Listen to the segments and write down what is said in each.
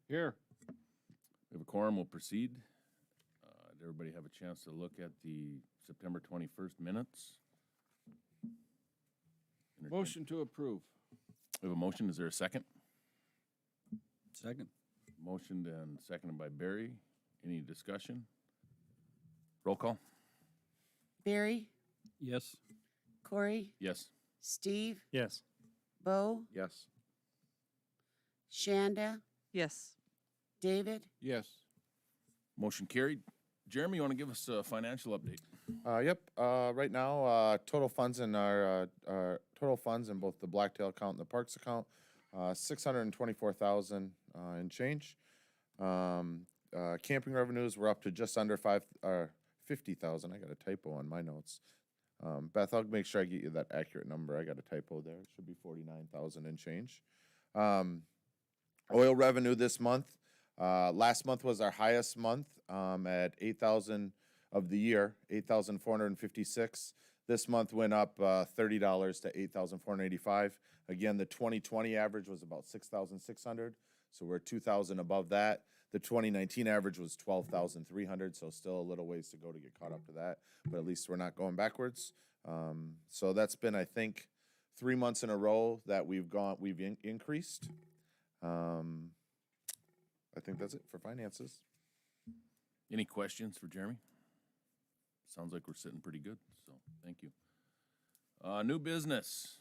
Here. We have a quorum, we'll proceed. Did everybody have a chance to look at the September 21st minutes? Motion to approve. We have a motion, is there a second? Second. Motioned and seconded by Barry. Any discussion? Roll call? Barry, Yes. Corey, Yes. Steve, Yes. Bo, Yes. Shanda, Yes. David. Yes. Motion carried. Jeremy, you want to give us a financial update? Yep. Right now, total funds in our total funds in both the Blacktail account and the Parks account, 624,000 and change. Camping revenues were up to just under 50,000. I got a typo on my notes. Beth, I'll make sure I get you that accurate number. I got a typo there. It should be 49,000 and change. Oil revenue this month. Last month was our highest month at 8,000 of the year, 8,456. This month went up $30 to 8,485. Again, the 2020 average was about 6,600, so we're 2,000 above that. The 2019 average was 12,300, so still a little ways to go to get caught up to that, but at least we're not going backwards. So that's been, I think, 3 months in a row that we've increased. I think that's it for finances. Any questions for Jeremy? Sounds like we're sitting pretty good, so thank you. New business.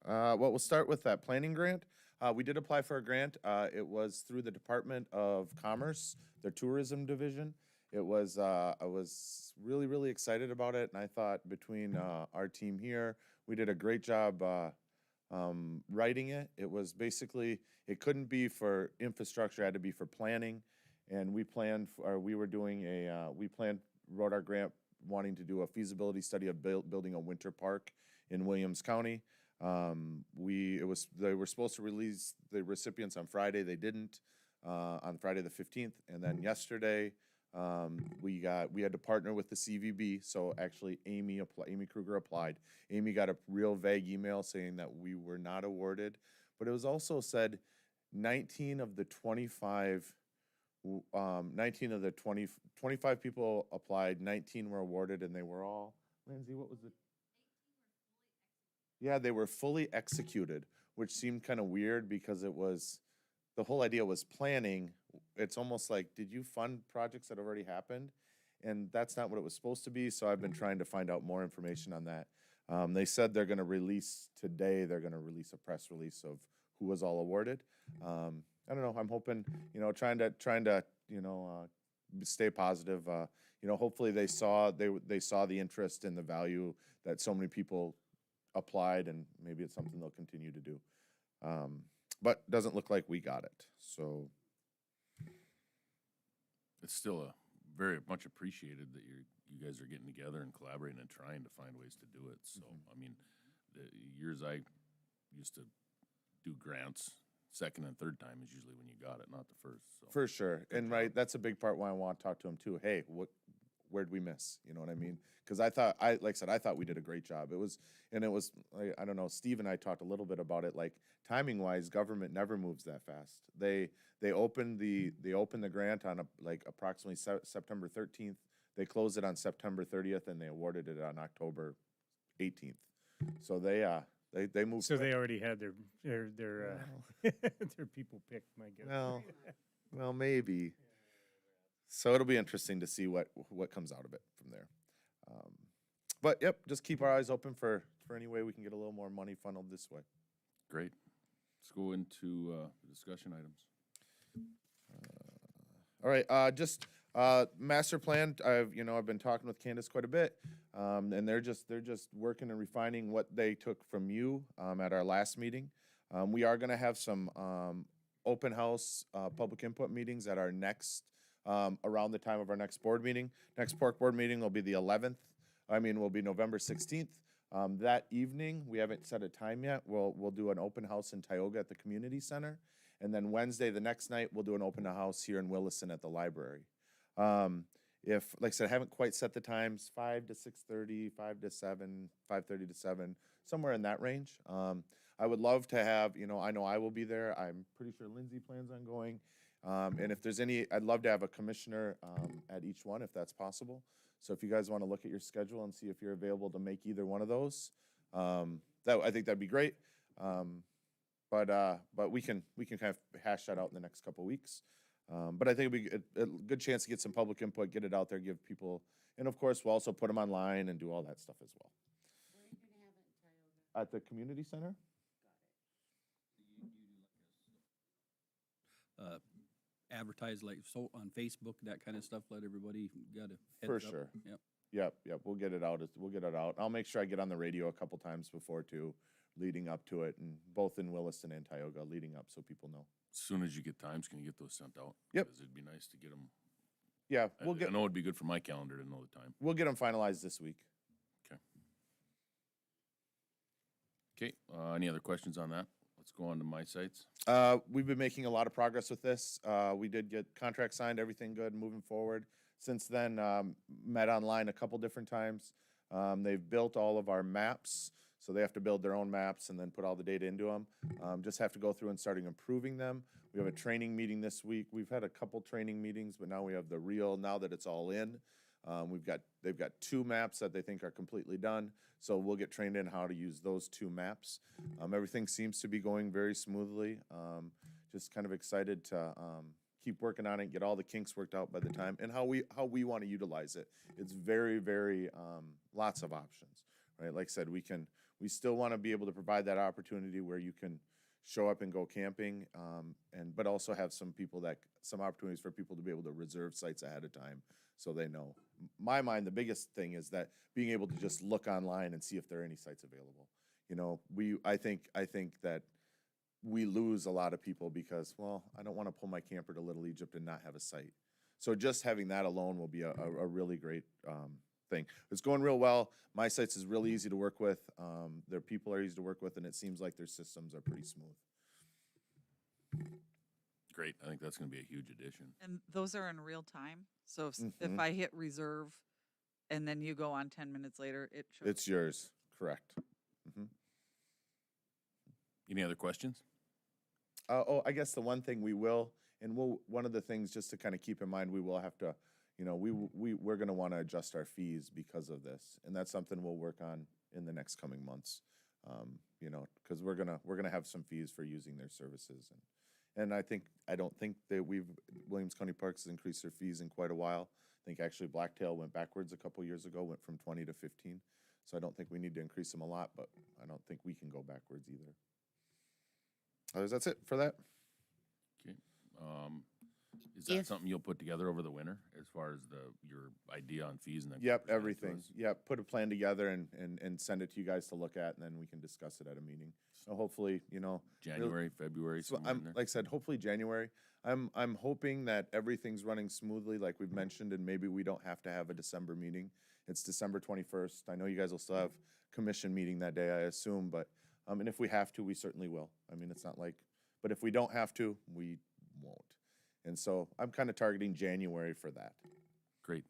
Well, we'll start with that planning grant. We did apply for a grant. It was through the Department of Commerce, their tourism division. I was really, really excited about it, and I thought between our team here, we did a great job writing it. It was basically, it couldn't be for infrastructure, it had to be for planning. And we wrote our grant wanting to do a feasibility study of building a winter park in Williams County. They were supposed to release the recipients on Friday. They didn't on Friday the 15th. And then yesterday, we had to partner with the CVB. So actually, Amy Kruger applied. Amy got a real vague email saying that we were not awarded, but it was also said 19 of the 25 people applied, 19 were awarded, and they were all, Lindsay, what was it? Yeah, they were fully executed, which seemed kind of weird because the whole idea was planning. It's almost like, did you fund projects that already happened? And that's not what it was supposed to be, so I've been trying to find out more information on that. They said they're going to release today, they're going to release a press release of who was all awarded. I don't know, I'm hoping, trying to stay positive. Hopefully they saw the interest and the value that so many people applied, and maybe it's something they'll continue to do. But doesn't look like we got it, so. It's still very much appreciated that you guys are getting together and collaborating and trying to find ways to do it. So, I mean, the years I used to do grants, second and third time is usually when you got it, not the first. So. For sure, and right, that's a big part why I want to talk to him too. Hey, where'd we miss? You know what I mean? Because I thought we did a great job. It was, I don't know, Steve and I talked a little bit about it, like timing wise, government never moves that fast. They opened the grant on approximately September 13th. They closed it on September 30th, and they awarded it on October 18th. So they moved. So quick. they already had their their people picked, my guess. Well, maybe. So it'll be interesting to see what comes out of it from there. But yep, just keep our eyes open for any way we can get a little more money funneled this way. Great. Let's go into the discussion items. All right, just master plan. I've been talking with Candace quite a bit, and they're just working and refining what they took from you at our last meeting. We are going to have some open house public input meetings at our next around the time of our next board meeting. Next park board meeting will be the 11th. Will be November 16th. That evening, we haven't set a time yet. We'll do an open house in Tioga at the community center. And then Wednesday, the next night, we'll do an open house here in Williston at the library. Like I said, I haven't quite set the times, 5 to 6:30, 5 to 7, 5:30 to 7, somewhere in that range. I would love to have, you know I will be there. I'm pretty sure Lindsay plans on going. And if there's any, I'd love to have a commissioner at each one if that's possible. So if you guys want to look at your schedule and see if you're available to make either one of those, I think that'd be great. But we can kind of hash that out in the next couple weeks. But I think it'd be a good chance to get some public input, get it out there, give people, and of course, we'll also put them online and do all that stuff as well. Where are you gonna have it in Tioga? At the community center? Advertise like so on Facebook, that kind of stuff, let everybody got a For heads up. sure. Yep. Yep. We'll get it out. We'll get it out. I'll make sure I get on the radio a couple times before too, leading up to it, and both in Williston and Tioga leading up so people know. As soon as you get times, can you get those sent out? Yep. 'Cause it'd be nice to get them. Yeah, I know it'd be good for my calendar to know the time. we'll get them finalized this week. Okay, any other questions on that? Let's go on to my sites. We've been making a lot of progress with this. We did get contract signed, everything good, moving forward. Since then, met online a couple different times. They've built all of our maps, so they have to build their own maps and then put all the data into them. Just have to go through and starting improving them. We have a training meeting this week. We've had a couple training meetings, but now we have the real, now that it's all in. They've got 2 maps that they think are completely done, so we'll get trained in how to use those 2 maps. Everything seems to be going very smoothly. Just kind of excited to keep working on it, get all the kinks worked out by the time, and how we want to utilize it. It's very, very lots of options, right? Like I said, we still want to be able to provide that opportunity where you can show up and go camping, but also have some opportunities for people to be able to reserve sites ahead of time so they know. My mind, the biggest thing is that being able to just look online and see if there are any sites available. You know, I think that we lose a lot of people because, well, I don't want to pull my camper to Little Egypt and not have a site. So just having that alone will be a really great thing. It's going real well. My sites is really easy to work with. Their people are easy to work with, and it seems like their systems are pretty smooth. Great, I think that's gonna be a huge addition. And those are in real time? So if Mhm. I hit reserve and then you go on 10 minutes later, it shows? It's yours, correct. Any other questions? I guess the one thing one of the things just to kind of keep in mind, we will have to, we're going to want to adjust our fees because of this, and that's something we'll work on in the next coming months. Because we're gonna have some fees for using their services, and I don't think that Williams County Parks has increased their fees in quite a while. I think actually Blacktail went backwards a couple years ago, went from 20 to 15. So I don't think we need to increase them a lot, but I don't think we can go backwards either. Others, that's it for that. Okay, is that If- something you'll put together over the winter as far as your idea on fees and then? Yep, present it to everything. us? Yep, put a plan together and send it to you guys to look at, and then we can discuss it at a meeting. So hopefully, January, February, So somewhere in there? like I said, hopefully January. I'm hoping that everything's running smoothly, like we've mentioned, and maybe we don't have to have a December meeting. It's December 21st. I know you guys will still have commission meeting that day, I assume, but and if we have to, we certainly will. I mean, it's not like, but if we don't have to, we won't. And so I'm kind of targeting January for that. Great.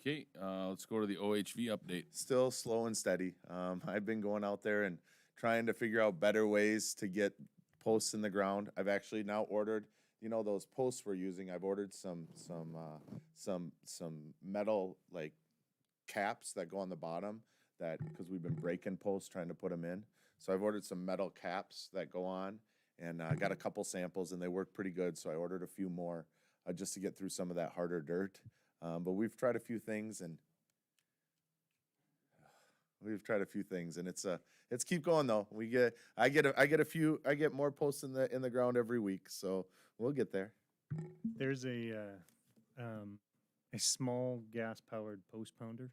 Okay, let's go to the OHV update. Still slow and steady. I've been going out there and trying to figure out better ways to get posts in the ground. I've actually now ordered, those posts we're using. I've ordered some metal like caps that go on the bottom because we've been breaking posts trying to put them in. So I've ordered some metal caps that go on, and I got a couple samples, and they work pretty good. So I ordered a few more just to get through some of that harder dirt. But we've tried a few things, and it's keep going though. I get more posts in the ground every week, so we'll get there. There's a small gas-powered post pounder.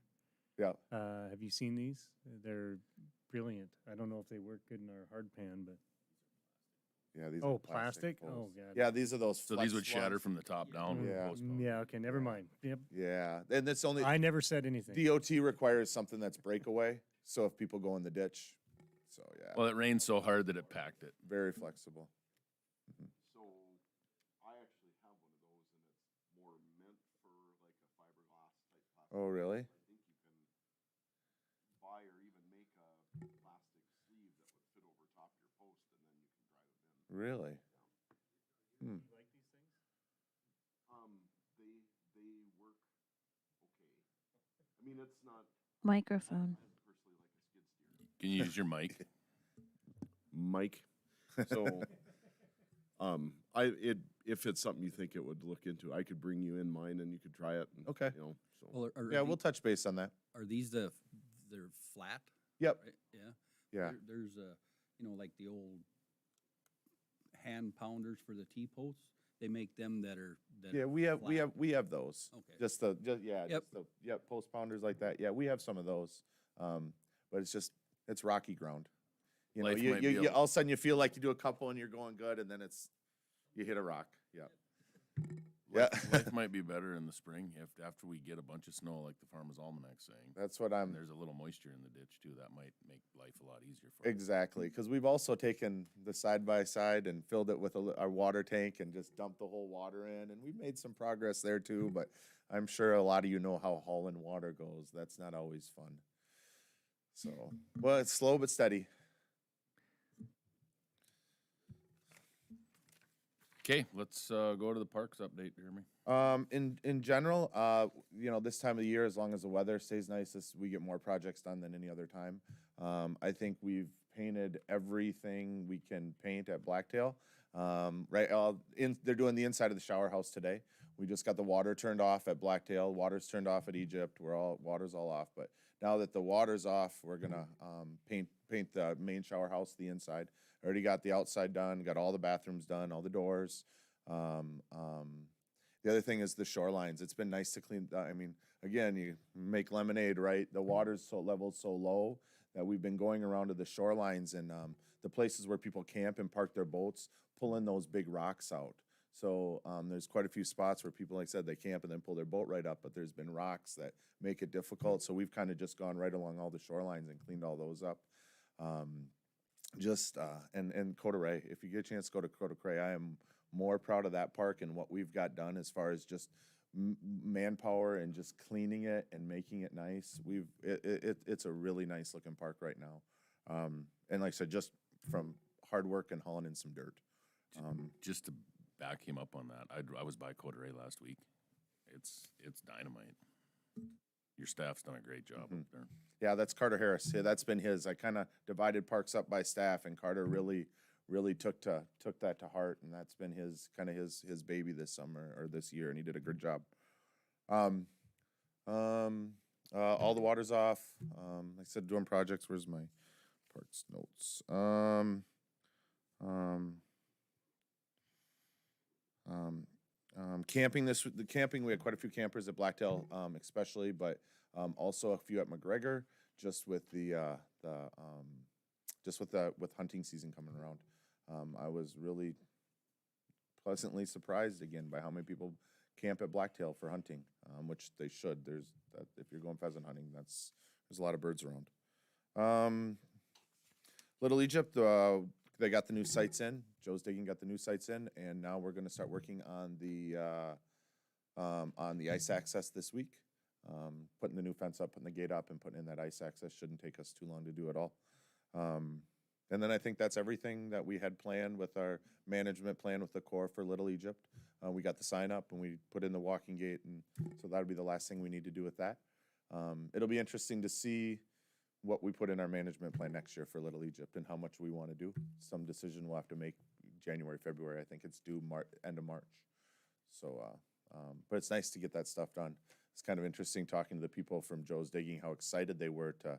Yeah. Have you seen these? They're brilliant. I don't know if they work good in our hard pan, but Yeah, these oh, are plastic? posts. Oh god. Yeah, these are those. So these flex would shatter ones. from the top down? Mm, Yeah. postponed. Yeah. Okay. Never mind. Yep. Yeah, and it's only I never said anything. DOT requires something that's breakaway. So if people go in the ditch, so yeah, Well, it rained so hard that it packed it. very flexible. So I actually have one of those, and it's more meant for like a fiberglass type plastic. Oh, really? I think you can buy or even make a plastic Really? Hmm. They work okay. I mean, it's not Microphone. personally like a skid steer. Can you use your mic? Mike. So, if it's something you think it would look into, I could bring you in mine and you could try it. And, Okay. You know, so. Well, Yeah, we'll touch base on that. Are these they're flat, Yep. right? Yeah. Yeah. There's like the old hand pounders for the T-posts. They make them that are, Yeah, we have flat. those. Okay. Just post pounders like that. Yeah, we have some of those. But it's rocky ground. You know, Life you, might you, be you a- all of a sudden you feel like you do a couple and you're going good, and then you hit a rock. Yeah. Yeah. Life might be better in the spring after we get a bunch of snow, like the Farmer's Almanac's saying. That's what And I'm there's a little moisture in the ditch too. That might make life a lot easier for us. exactly, because we've also taken the side by side and filled it with our water tank and just dumped the whole water in, and we've made some progress there too. But I'm sure a lot of you know how hauling water goes. That's not always fun. So, well, it's slow but steady. Okay, let's go to the parks update, Jeremy. In general, this time of the year, as long as the weather stays nice, we get more projects done than any other time. I think we've painted everything we can paint at Blacktail. Right, they're doing the inside of the shower house today. We just got the water turned off at Blacktail. Water's turned off at Egypt. Water's all off. But now that the water's off, we're gonna paint the main shower house, the inside. Already got the outside done. Got all the bathrooms done, all the doors. The other thing is the shorelines. It's been nice to clean. I mean, again, you make lemonade, right? The water's level's so low that we've been going around to the shorelines and the places where people camp and park their boats, pulling those big rocks out. So there's quite a few spots where people, like I said, they camp and then pull their boat right up, but there's been rocks that make it difficult. So we've kind of just gone right along all the shorelines and cleaned all those up. And Coda Ray, if you get a chance to go to Coda Ray, I am more proud of that park and what we've got done as far as just manpower and just cleaning it and making it nice. It's a really nice looking park right now. And like I said, just from hard work and hauling in some dirt. Just to back him up on that, I was by Coda Ray last week. It's dynamite. Your staff's done a great job up there. Yeah, that's Carter Harris. Yeah, that's been his. I kind of divided parks up by staff, and Carter really took that to heart, and that's been his baby this summer or this year, and he did a good job. All the water's off. Like I said, doing projects. Where's my parks notes? Camping the camping, we had quite a few campers at Blacktail, especially, but also a few at McGregor, just with with hunting season coming around. I was really pleasantly surprised again by how many people camp at Blacktail for hunting, which they should. If you're going pheasant hunting, there's a lot of birds around. Little Egypt, they got the new sites in. Joe's Digging got the new sites in, and now we're going to start working on the ice access this week. Putting the new fence up, putting the gate up, and putting in that ice access shouldn't take us too long to do it all. And then I think that's everything that we had planned with our management plan with the Corps for Little Egypt. We got the sign up and we put in the walking gate, and so that'll be the last thing we need to do with that. It'll be interesting to see what we put in our management plan next year for Little Egypt and how much we want to do. Some decision we'll have to make January, February. I think it's due end of March. So, but it's nice to get that stuff done. It's kind of interesting talking to the people from Joe's Digging, how excited they were to.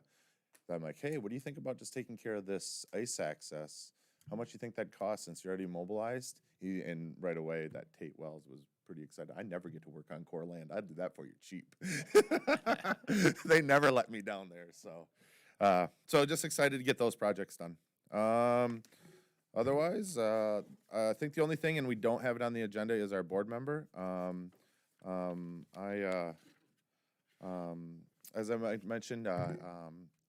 I'm like, hey, what do you think about just taking care of this ice access? How much you think that costs since you're already mobilized? And right away, that Tate Wells was pretty excited. I never get to work on Corps land. I'd do that for you cheap. They never let me down there. So just excited to get those projects done. Otherwise, I think the only thing, and we don't have it on the agenda, is our board member. As I mentioned,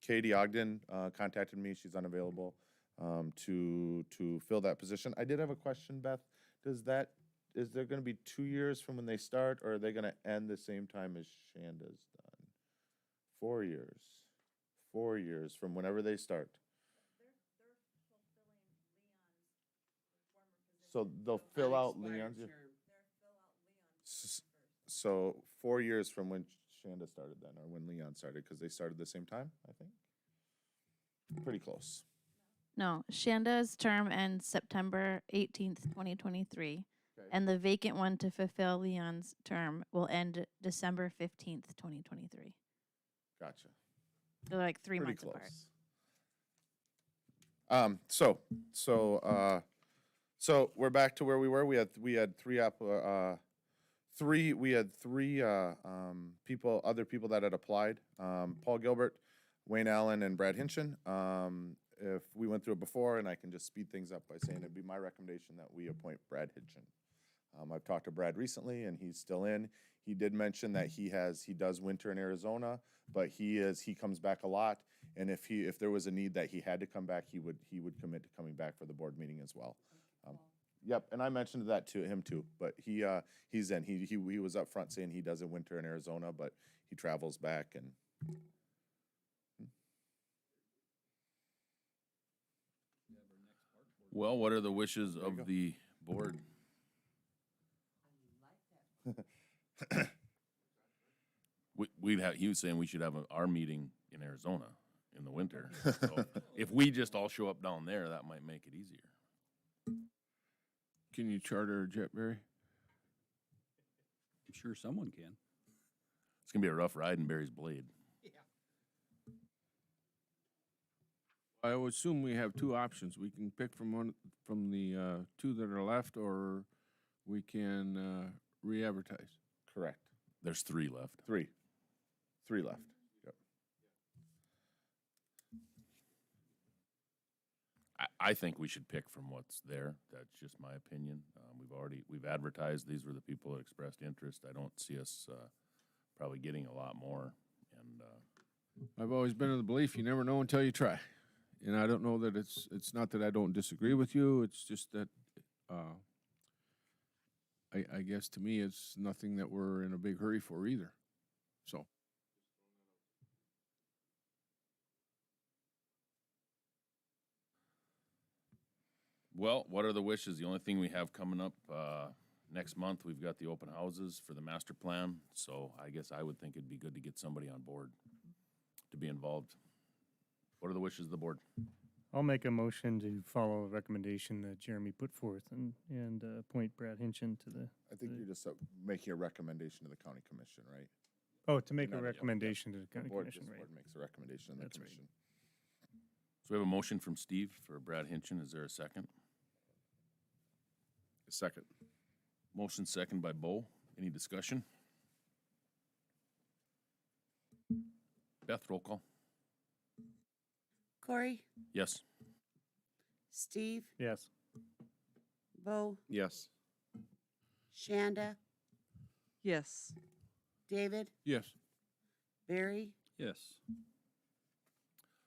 Katie Ogden contacted me. She's unavailable to fill that position. I did have a question, Beth. Is there going to be 2 years from when they start, or are they going to end the same time as Shanda's done? 4 years. 4 years from whenever they start. So they'll fill out Leon's. So 4 years from when Shanda started then, or when Leon started, because they started the same time, I think. Pretty close. No, Shanda's term ends September 18th, 2023, Okay. and the vacant one to fulfill Leon's term will end December 15th, 2023. Gotcha. They're like 3 Pretty months close. apart. So we're back to where we were. We had three other people that had applied. Paul Gilbert, Wayne Allen, and Brad Hinchin. If we went through it before, and I can just speed things up by saying it'd be my recommendation that we appoint Brad Hinchin. I've talked to Brad recently, and he's still in. He did mention that he does winter in Arizona, but he comes back a lot. And if there was a need that he had to come back, he would commit to coming back for the board meeting as well. Yep, and I mentioned that to him too, but he's in. He was up front saying he does a winter in Arizona, but he travels back and. Well, what are the wishes you of go. the board? He was saying we should have our meeting in Arizona in the winter. So if we just all show up down there, that might make it easier. Can you charter a jet, Barry? I'm sure someone can. It's gonna be a rough ride in Barry's Blade. I would assume we have two options. We can pick from the two that are left, or we can re-advertise. Correct. There's 3 left. Three left. Yep. I think we should pick from what's there. That's just my opinion. We've advertised. These were the people that expressed interest. I don't see us probably getting a lot more. And I've always been of the belief you never know until you try. And I don't know that it's not that I don't disagree with you. It's just that I guess to me it's nothing that we're in a big hurry for either. So well, what are the wishes? The only thing we have coming up next month, we've got the open houses for the master plan. So I guess I would think it'd be good to get somebody on board to be involved. What are the wishes of the board? I'll make a motion to follow a recommendation that Jeremy put forth and appoint Brad Hinchin to the, I think you're just making a recommendation to the county commission, right? oh, to make a Not- yeah, recommendation to the The county board, commission, this right? board makes a recommendation to the That's right. commission. So we have a motion from Steve for Brad Hinchin. Is there a second? second. Motion second by Bo. Any discussion? Beth, roll call. Corey, Yes. Steve, Yes. Bo, Yes. Shanda, Yes. David, Yes. Barry, Yes.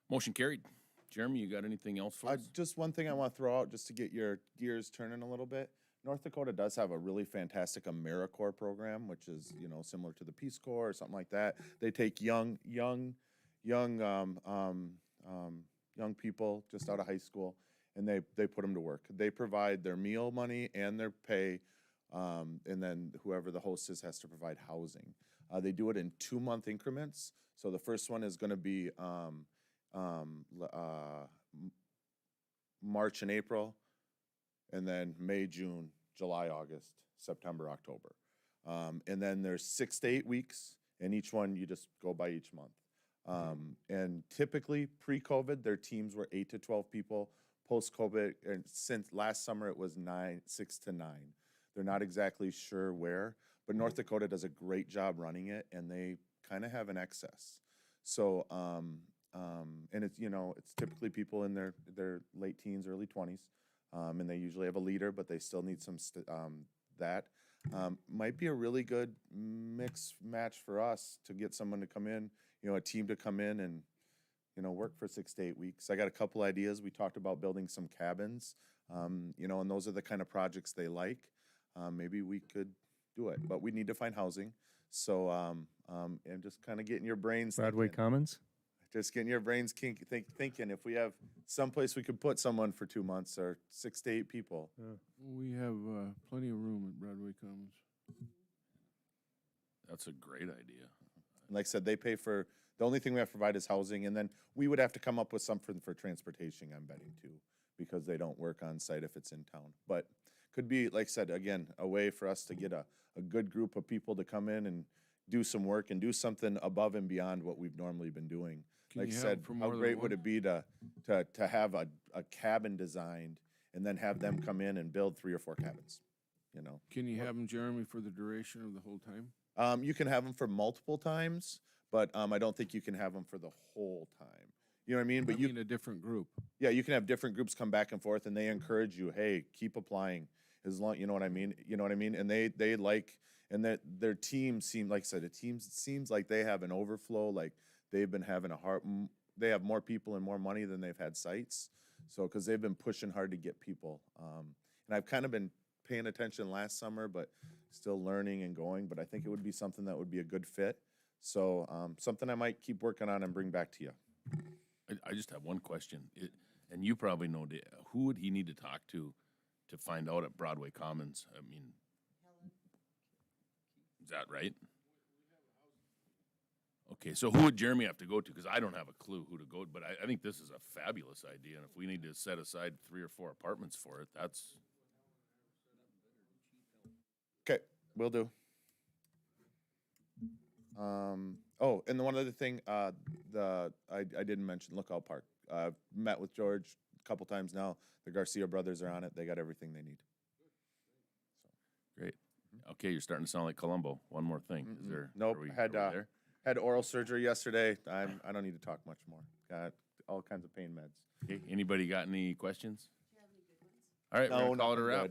Motion carried. Jeremy, you got anything else for us? Just one thing I want to throw out, just to get your gears turning a little bit. North Dakota does have a really fantastic AmeriCorps program, which is, similar to the Peace Corps or something like that. They take young people just out of high school, and they put them to work. They provide their meal money and their pay, and then whoever the host is has to provide housing. They do it in 2-month increments. So the first one is going to be March and April, and then May, June, July, August, September, October. And then there's 6 to 8 weeks, and each one you just go by each month. And typically, pre-COVID, their teams were 8 to 12 people. Post-COVID, and since last summer, it was 6 to 9. They're not exactly sure where, but North Dakota does a great job running it, and they kind of have an excess. So, and it's typically people in their late teens, early 20s, and they usually have a leader, but they still need some that. Might be a really good mix match for us to get someone to come in, a team to come in and, work for 6 to 8 weeks. I got a couple ideas. We talked about building some cabins, and those are the kind of projects they like. Maybe we could do it, but we need to find housing. So, and just kind of getting your brains Broadway thinking. Commons? Just getting your brains thinking if we have someplace we could put someone for 2 months or 6 to 8 people. We have plenty of room at Broadway Commons. That's a great idea. Like I said, they pay for, the only thing we have to provide is housing, and then we would have to come up with something for transportation, I'm betting too, because they don't work on site if it's in town. But could be, like I said, again, a way for us to get a good group of people to come in and do some work and do something above and beyond what we've normally been doing. Can Like I you have said, for how more than great would one? it be to have a cabin designed and then have them come in and build 3 or 4 cabins, you know? Can you have them, Jeremy, for the duration of the whole time? You can have them for multiple times, but I don't think you can have them for the whole time. You know what I mean? But I you, mean a different group. yeah, you can have different groups come back and forth, and they encourage you, hey, keep applying as long, you know what I mean? You know what I mean? And they like, and that their team seem, like I said, it seems like they have an overflow, like they've been having they have more people and more money than they've had sites. So, because they've been pushing hard to get people. And I've kind of been paying attention last summer, but still learning and going. But I think it would be something that would be a good fit. So, something I might keep working on and bring back to you. I just have one question, and you probably know, who would he need to talk to find out at Broadway Commons? I mean, is that right? Okay, so who would Jeremy have to go to? Because I don't have a clue who to go, but I think this is a fabulous idea, and if we need to set aside 3 or 4 apartments for it, that's, Okay, will do. Oh, and the one other thing, I didn't mention Lookout Park. I've met with George a couple times now. The Garcia brothers are on it. They got everything they need. great. Okay, you're starting to sound like Columbo. One more thing, is there? Nope, are we had there? had oral surgery yesterday. I don't need to talk much more. Got all kinds of pain meds. Okay, anybody got any questions? All right, we're No, gonna call it a nothing wrap. good.